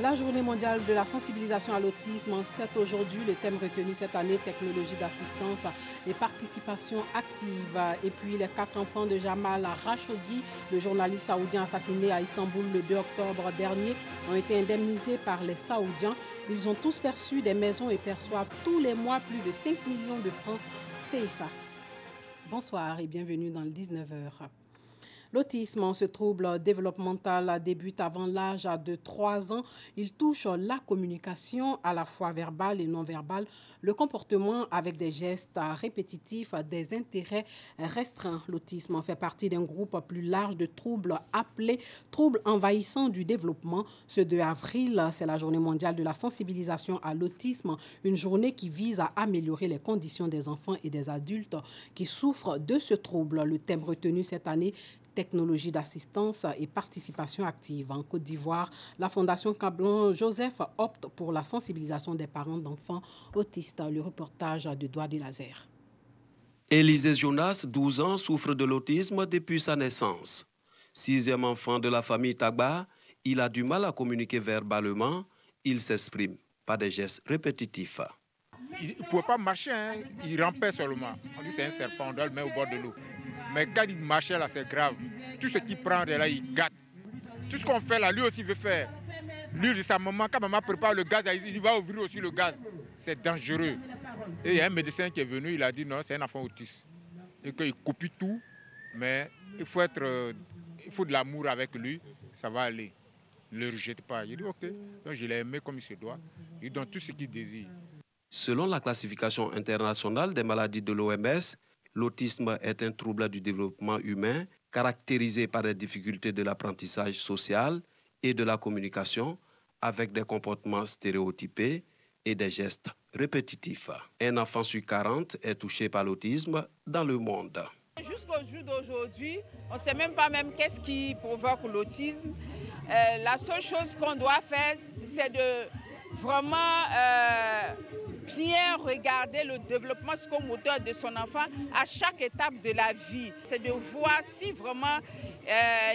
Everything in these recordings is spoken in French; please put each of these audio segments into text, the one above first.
La journée mondiale de la sensibilisation à l'autisme, c'est aujourd'hui le thème retenu cette année, technologie d'assistance et participation active. Et puis les 4 enfants de Jamal Khashoggi, le journaliste saoudien assassiné à Istanbul le 2 octobre dernier, ont été indemnisés par les Saoudiens. Ils ont tous perçu des maisons et perçoivent tous les mois plus de 5 millions de francs CFA. Bonsoir et bienvenue dans le 19h. L'autisme, ce trouble développemental, débute avant l'âge de 3 ans. Il touche la communication à la fois verbale et non verbale, le comportement avec des gestes répétitifs, des intérêts restreints. L'autisme fait partie d'un groupe plus large de troubles appelés troubles envahissants du développement. Ce 2 avril, c'est la journée mondiale de la sensibilisation à l'autisme, une journée qui vise à améliorer les conditions des enfants et des adultes qui souffrent de ce trouble. Le thème retenu cette année, technologie d'assistance et participation active. En Côte d'Ivoire, la Fondation Kablan Joseph opte pour la sensibilisation des parents d'enfants autistes. Le reportage de Douadi Lazer. Élisée Jonas, 12 ans, souffre de l'autisme depuis sa naissance. 6e enfant de la famille Tagba, il a du mal à communiquer verbalement. Il s'exprime par des gestes répétitifs. Il ne pouvait pas marcher, hein. Il rampait seulement. On dit que c'est un serpent, on doit le mettre au bord de l'eau. Mais quand il marchait là, c'est grave. Tout ce qu'il prend de là, il gâte. Tout ce qu'on fait là, lui aussi veut faire. Lui, sa maman, quand maman prépare le gaz, il va ouvrir aussi le gaz. C'est dangereux. Et il y a un médecin qui est venu, il a dit non, c'est un enfant autiste. Et qu'il copie tout, mais il faut de l'amour avec lui, ça va aller. Ne le rejette pas. Il dit ok, donc je l'ai aimé comme il se doit. Il donne tout ce qu'il désire. Selon la classification internationale des maladies de l'OMS, l'autisme est un trouble du développement humain caractérisé par des difficultés de l'apprentissage social et de la communication avec des comportements stéréotypés et des gestes répétitifs. Un enfant sur 40 est touché par l'autisme dans le monde. Jusqu'au jour d'aujourd'hui, on ne sait même pas qu'est-ce qui provoque l'autisme. La seule chose qu'on doit faire, c'est de vraiment bien regarder le développement psychomoteur de son enfant à chaque étape de la vie. C'est de voir si vraiment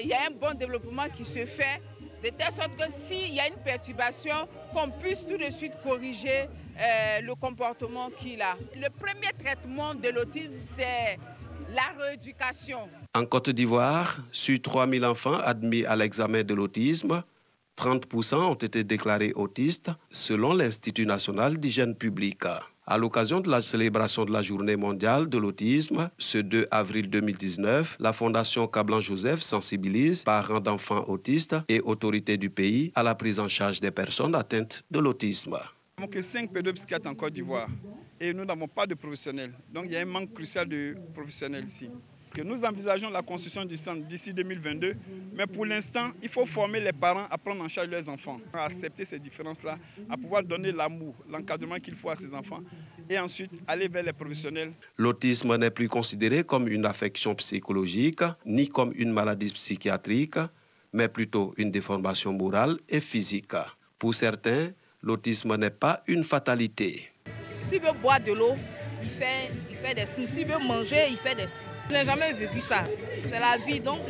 il y a un bon développement qui se fait, de telle sorte que s'il y a une perturbation, qu'on puisse tout de suite corriger le comportement qu'il a. Le premier traitement de l'autisme, c'est la rééducation. En Côte d'Ivoire, sur 3000 enfants admis à l'examen de l'autisme, 30% ont été déclarés autistes selon l'Institut national d'hygiène publique. À l'occasion de la célébration de la Journée mondiale de l'autisme, ce 2 avril 2019, la Fondation Kablan Joseph sensibilise parents d'enfants autistes et autorités du pays à la prise en charge des personnes atteintes de l'autisme. Nous avons que 5 pédopsychiatres en Côte d'Ivoire et nous n'avons pas de professionnels. Donc il y a un manque crucial de professionnels ici. Que nous envisageons la construction du centre d'ici 2022, mais pour l'instant, il faut former les parents à prendre en charge leurs enfants, à accepter ces différences-là, à pouvoir donner l'amour, l'encadrement qu'il faut à ces enfants, et ensuite aller vers les professionnels. L'autisme n'est plus considéré comme une affection psychologique, ni comme une maladie psychiatrique, mais plutôt une déformation morale et physique. Pour certains, l'autisme n'est pas une fatalité. S'il veut boire de l'eau, il fait des signes. S'il veut manger, il fait des signes. Je n'ai jamais vécu ça. C'est la vie, donc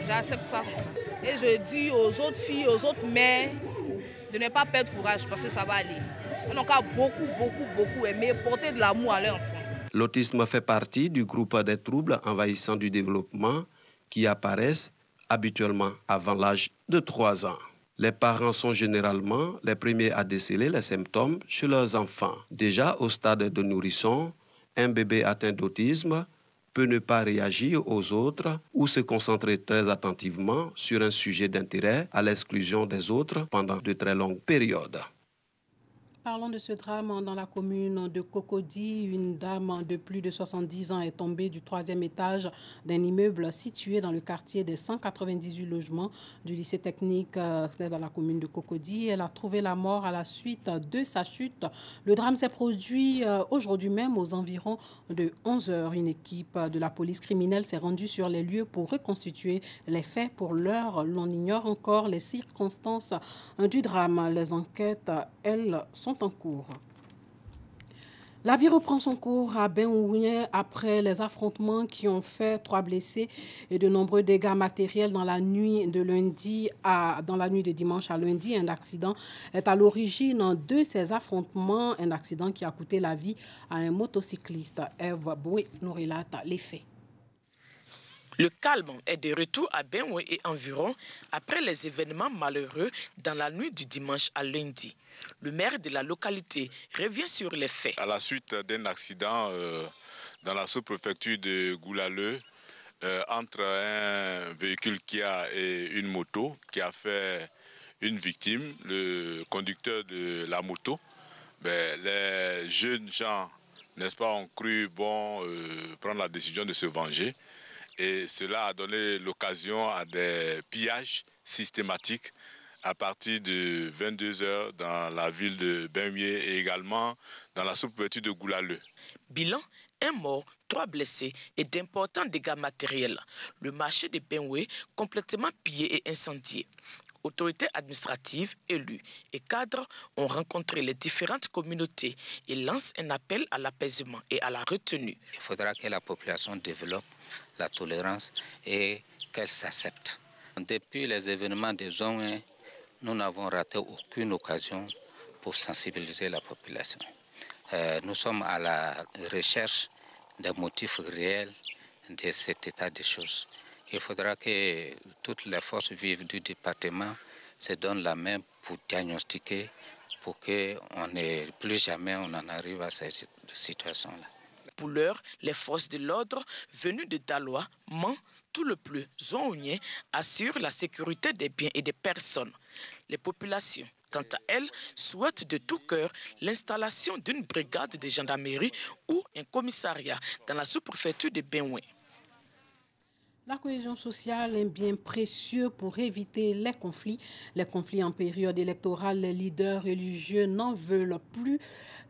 j'accepte ça comme ça. Et je dis aux autres filles, aux autres mères, de ne pas perdre courage parce que ça va aller. On a beaucoup aimé, porter de l'amour à leurs enfants. L'autisme fait partie du groupe des troubles envahissants du développement qui apparaissent habituellement avant l'âge de 3 ans. Les parents sont généralement les premiers à déceler les symptômes chez leurs enfants. Déjà au stade de nourrisson, un bébé atteint d'autisme peut ne pas réagir aux autres ou se concentrer très attentivement sur un sujet d'intérêt à l'exclusion des autres pendant de très longues périodes. Parlons de ce drame dans la commune de Cocody. Une dame de plus de 70 ans est tombée du 3e étage d'un immeuble situé dans le quartier des 198 logements du lycée technique dans la commune de Cocody. Elle a trouvé la mort à la suite de sa chute. Le drame s'est produit aujourd'hui même aux environs de 11 h. Une équipe de la police criminelle s'est rendue sur les lieux pour reconstituer les faits. Pour l'heure, l'on ignore encore les circonstances du drame. Les enquêtes, elles, sont en cours. La vie reprend son cours à Benouien après les affrontements qui ont fait 3 blessés et de nombreux dégâts matériels dans la nuit de dimanche à lundi. Un accident est à l'origine de ces affrontements, un accident qui a coûté la vie à un motocycliste. Eve Boué nous relate les faits. Le calme est de retour à Benoué et environ après les événements malheureux dans la nuit du dimanche à lundi. Le maire de la localité revient sur les faits. À la suite d'un accident dans la sous-préfecture de Goulaleu, entre un véhicule Kia et une moto qui a fait une victime, le conducteur de la moto, les jeunes gens, n'est-ce pas, ont cru bon prendre la décision de se venger. Et cela a donné l'occasion à des pillages systématiques à partir de 22h dans la ville de Benoué et également dans la sous-préfecture de Goulaleu. Bilan, 1 mort, 3 blessés et d'importants dégâts matériels. Le marché de Benoué complètement pillé et incendié. Autorités administratives, élus et cadres ont rencontré les différentes communautés et lancent un appel à l'apaisement et à la retenue. Il faudra que la population développe la tolérance et qu'elle s'accepte. Depuis les événements des zones, nous n'avons raté aucune occasion pour sensibiliser la population. Nous sommes à la recherche des motifs réels de cet état des choses. Il faudra que toutes les forces vives du département se donnent la main pour diagnostiquer, pour qu'on n'ait plus jamais on en arrive à cette situation-là. Pour l'heure, les forces de l'ordre venues de Daloa, Mans, tout le plus zonien assurent la sécurité des biens et des personnes. Les populations, quant à elles, souhaitent de tout cœur l'installation d'une brigade de gendarmerie ou un commissariat dans la sous-préfecture de Benoué. La cohésion sociale est bien précieux pour éviter les conflits. Les conflits en période électorale, les leaders religieux n'en veulent plus.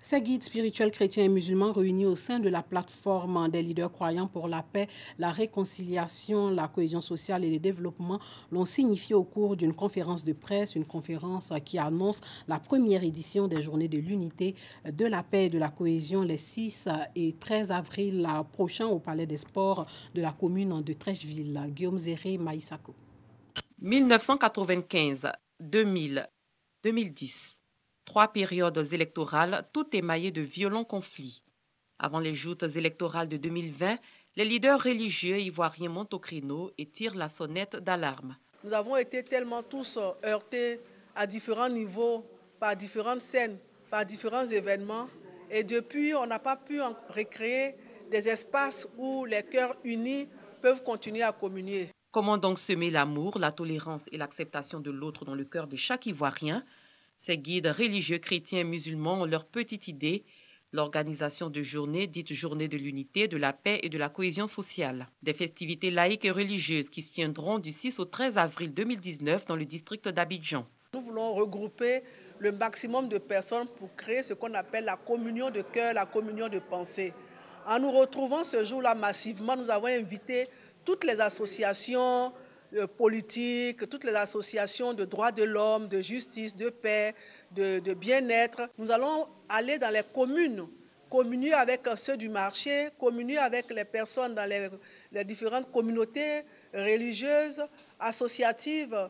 Ces guides spirituels chrétiens et musulmans réunis au sein de la plateforme des leaders croyants pour la paix, la réconciliation, la cohésion sociale et le développement l'ont signifié au cours d'une conférence de presse, une conférence qui annonce la première édition des Journées de l'unité, de la paix et de la cohésion les 6 et 13 avril prochains au Palais des Sports de la commune de Trècheville. Guillaume Zéré, Maïsako. 1995, 2000, 2010. 3 périodes électorales, toutes émaillées de violents conflits. Avant les joutes électorales de 2020, les leaders religieux ivoiriens montent au créneau et tirent la sonnette d'alarme. Nous avons été tellement tous heurtés à différents niveaux, par différentes scènes, par différents événements. Et depuis, on n'a pas pu recréer des espaces où les cœurs unis peuvent continuer à communier. Comment donc semer l'amour, la tolérance et l'acceptation de l'autre dans le cœur de chaque Ivoirien? Ces guides religieux, chrétiens et musulmans ont leur petite idée, l'organisation de journées dites Journée de l'unité, de la paix et de la cohésion sociale. Des festivités laïques et religieuses qui se tiendront du 6 au 13 avril 2019 dans le district d'Abidjan. Nous voulons regrouper le maximum de personnes pour créer ce qu'on appelle la communion de cœur, la communion de pensée. En nous retrouvant ce jour-là massivement, nous avons invité toutes les associations politiques, toutes les associations de droits de l'homme, de justice, de paix, de bien-être. Nous allons aller dans les communes, communier avec ceux du marché, communier avec les personnes dans les différentes communautés religieuses, associatives,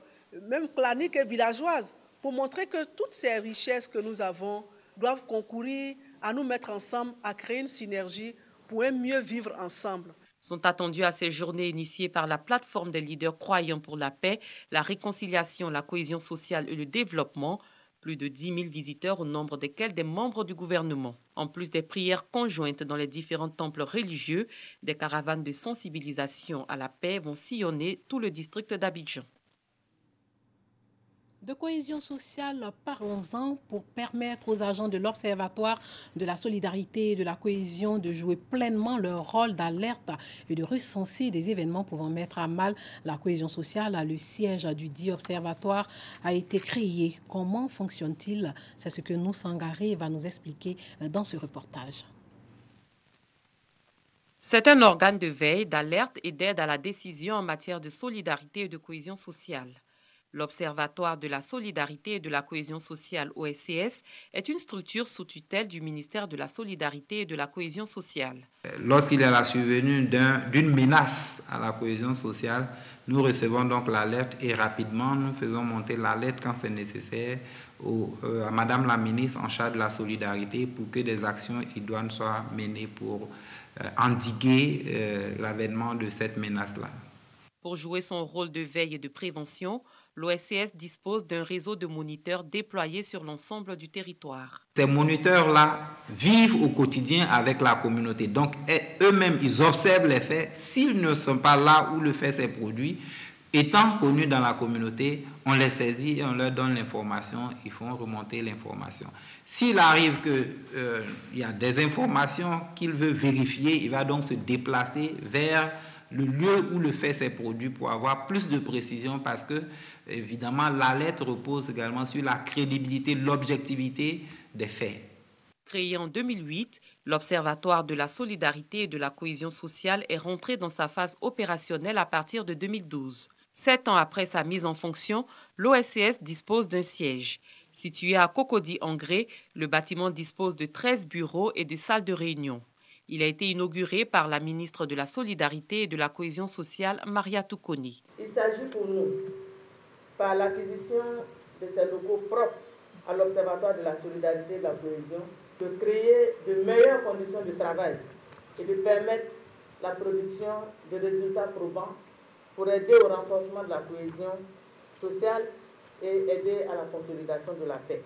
même claniques et villageoises, pour montrer que toutes ces richesses que nous avons doivent concourir à nous mettre ensemble, à créer une synergie pour mieux vivre ensemble. Sont attendus à ces journées initiées par la plateforme des leaders croyants pour la paix, la réconciliation, la cohésion sociale et le développement, plus de 10 000 visiteurs au nombre desquels des membres du gouvernement. En plus des prières conjointes dans les différents temples religieux, des caravanes de sensibilisation à la paix vont sillonner tout le district d'Abidjan. De cohésion sociale, parlons-en pour permettre aux agents de l'Observatoire de la solidarité et de la cohésion de jouer pleinement leur rôle d'alerte et de recenser des événements pouvant mettre à mal la cohésion sociale. Le siège du dit observatoire a été créé. Comment fonctionne-t-il? C'est ce que nous Sangaré va nous expliquer dans ce reportage. C'est un organe de veille, d'alerte et d'aide à la décision en matière de solidarité et de cohésion sociale. L'Observatoire de la solidarité et de la cohésion sociale OSCS est une structure sous tutelle du ministère de la Solidarité et de la cohésion sociale. Lorsqu'il y a la survenue d'une menace à la cohésion sociale, nous recevons donc l'alerte et rapidement nous faisons monter l'alerte quand c'est nécessaire à Madame la ministre en charge de la solidarité pour que des actions idoines soient menées pour endiguer l'avènement de cette menace-là. Pour jouer son rôle de veille et de prévention, l'OSCS dispose d'un réseau de moniteurs déployés sur l'ensemble du territoire. Ces moniteurs-là vivent au quotidien avec la communauté. Donc, eux-mêmes, ils observent les faits. S'ils ne sont pas là où le fait s'est produit, étant connus dans la communauté, on les saisit et on leur donne l'information. Ils font remonter l'information. S'il arrive qu'il y a des informations qu'il veut vérifier, il va donc se déplacer vers le lieu où le fait s'est produit pour avoir plus de précision parce que, évidemment, l'alerte repose également sur la crédibilité, l'objectivité des faits. Créé en 2008, l'Observatoire de la solidarité et de la cohésion sociale est rentré dans sa phase opérationnelle à partir de 2012. 7 ans après sa mise en fonction, l'OSCS dispose d'un siège. Situé à Cocody-en-Gré, le bâtiment dispose de 13 bureaux et de salles de réunion. Il a été inauguré par la ministre de la Solidarité et de la Cohésion sociale, Maria Toukoni. Il s'agit pour nous, par l'acquisition de ces locaux propres à l'Observatoire de la Solidarité et de la Cohésion, de créer de meilleures conditions de travail et de permettre la production de résultats probants pour aider au renforcement de la cohésion sociale et aider à la consolidation de la paix.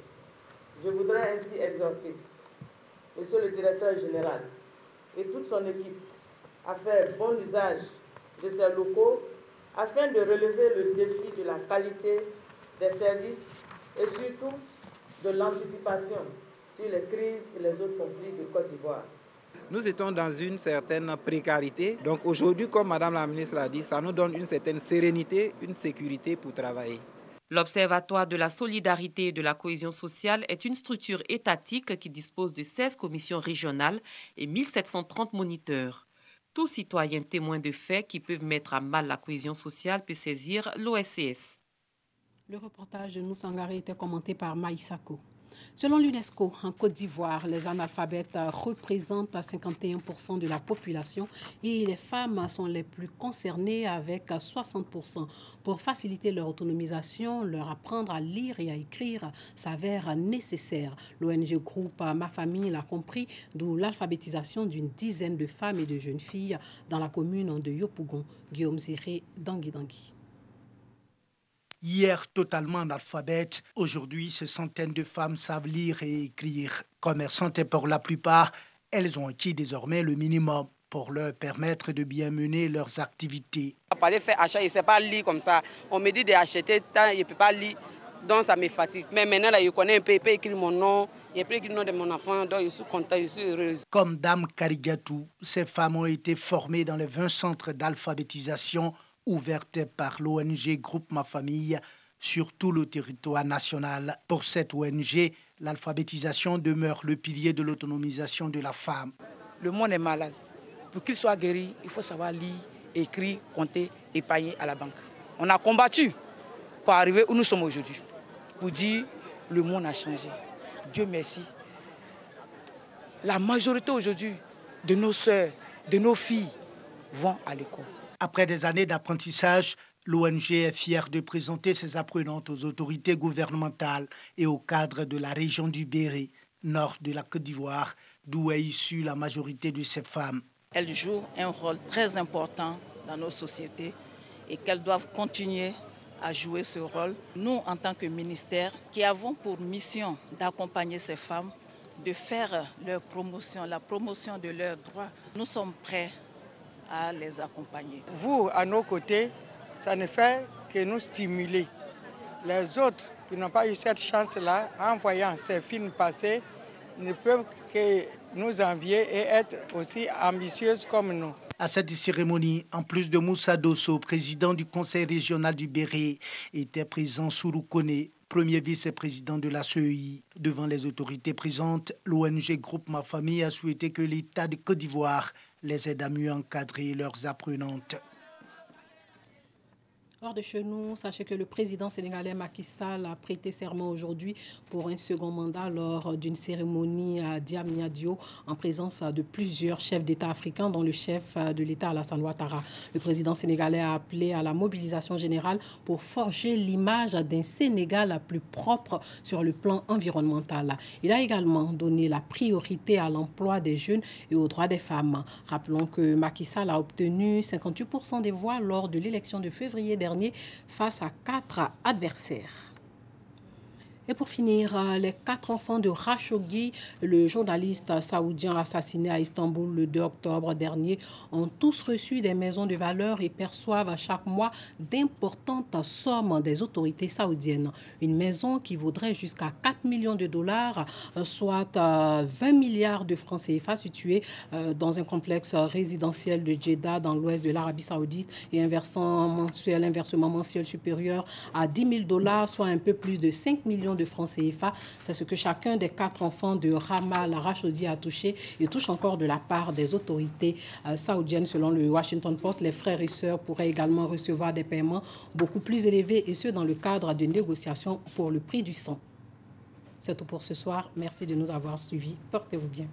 Je voudrais ainsi exhorter Monsieur le Directeur général et toute son équipe à faire bon usage de ces locaux afin de relever le défi de la qualité des services et surtout de l'anticipation sur les crises et les autres conflits de Côte d'Ivoire. Nous étions dans une certaine précarité. Donc aujourd'hui, comme Madame la ministre l'a dit, ça nous donne une certaine sérénité, une sécurité pour travailler. L'Observatoire de la solidarité et de la cohésion sociale est une structure étatique qui dispose de 16 commissions régionales et 1730 moniteurs. Tout citoyen témoin de faits qui peuvent mettre à mal la cohésion sociale peut saisir l'OSCS. Le reportage de Noussangare était commenté par Maïsako. Selon l'UNESCO, en Côte d'Ivoire, les analphabètes représentent 51% de la population et les femmes sont les plus concernées avec 60%. Pour faciliter leur autonomisation, leur apprendre à lire et à écrire s'avère nécessaire. L'ONG groupe Ma Famille l'a compris, d'où l'alphabétisation d'une dizaine de femmes et de jeunes filles dans la commune de Yopougon. Guillaume Zéré, Dangui. Hier, totalement analphabètes, aujourd'hui, ces centaines de femmes savent lire et écrire. Commerçantes et pour la plupart, elles ont acquis désormais le minimum pour leur permettre de bien mener leurs activités. Parler faire achat, il ne sait pas lire comme ça. On me dit d'acheter, il ne peut pas lire, donc ça me fatigue. Mais maintenant, là, je connais un peu, il peut écrire mon nom, il peut écrire le nom de mon enfant, donc je suis content, je suis heureuse. Comme Dame Karigatou, ces femmes ont été formées dans les 20 centres d'alphabétisation ouverte par l'ONG Groupe Ma Famille sur tout le territoire national. Pour cette ONG, l'alphabétisation demeure le pilier de l'autonomisation de la femme. Le monde est malade. Pour qu'il soit guéri, il faut savoir lire, écrire, compter, épargner à la banque. On a combattu pour arriver où nous sommes aujourd'hui. Pour dire le monde a changé. Dieu merci. La majorité aujourd'hui de nos sœurs, de nos filles vont à l'école. Après des années d'apprentissage, l'ONG est fière de présenter ses apprenantes aux autorités gouvernementales et au cadre de la région du Béret, nord de la Côte d'Ivoire, d'où est issue la majorité de ces femmes. Elles jouent un rôle très important dans nos sociétés et qu'elles doivent continuer à jouer ce rôle. Nous, en tant que ministère, qui avons pour mission d'accompagner ces femmes, de faire leur promotion, la promotion de leurs droits, nous sommes prêts à les accompagner. Vous, à nos côtés, ça ne fait que nous stimuler. Les autres qui n'ont pas eu cette chance-là, en voyant ces films passer, ne peuvent que nous envier et être aussi ambitieuses comme nous. À cette cérémonie, en plus de Moussa Dosso, président du conseil régional du Béret, était présent Sourou Kone, premier vice-président de la CEI. Devant les autorités présentes, l'ONG Groupe Ma Famille a souhaité que l'État de Côte d'Ivoire les aide à mieux encadrer leurs apprenantes. Hors de chez nous, sachez que le président sénégalais Macky Sall a prêté serment aujourd'hui pour un second mandat lors d'une cérémonie à Diamniadio en présence de plusieurs chefs d'État africains, dont le chef de l'État Alassane Ouattara. Le président sénégalais a appelé à la mobilisation générale pour forger l'image d'un Sénégal plus propre sur le plan environnemental. Il a également donné la priorité à l'emploi des jeunes et aux droits des femmes. Rappelons que Macky Sall a obtenu 58% des voix lors de l'élection de février dernier face à 4 adversaires. Et pour finir, les 4 enfants de Khashoggi, le journaliste saoudien assassiné à Istanbul le 2 octobre dernier, ont tous reçu des maisons de valeur et perçoivent chaque mois d'importantes sommes des autorités saoudiennes. Une maison qui vaudrait jusqu'à 4 millions de dollars, soit 20 milliards de francs CFA, située dans un complexe résidentiel de Jeddah, dans l'ouest de l'Arabie saoudite, et un versement mensuel supérieur à 10 000 dollars, soit un peu plus de 5 millions de francs CFA. C'est ce que chacun des 4 enfants de Ramal Khashoggi a touché et touche encore de la part des autorités saoudiennes. Selon le Washington Post, les frères et sœurs pourraient également recevoir des paiements beaucoup plus élevés, et ce dans le cadre de négociations pour le prix du sang. C'est tout pour ce soir. Merci de nous avoir suivis. Portez-vous bien.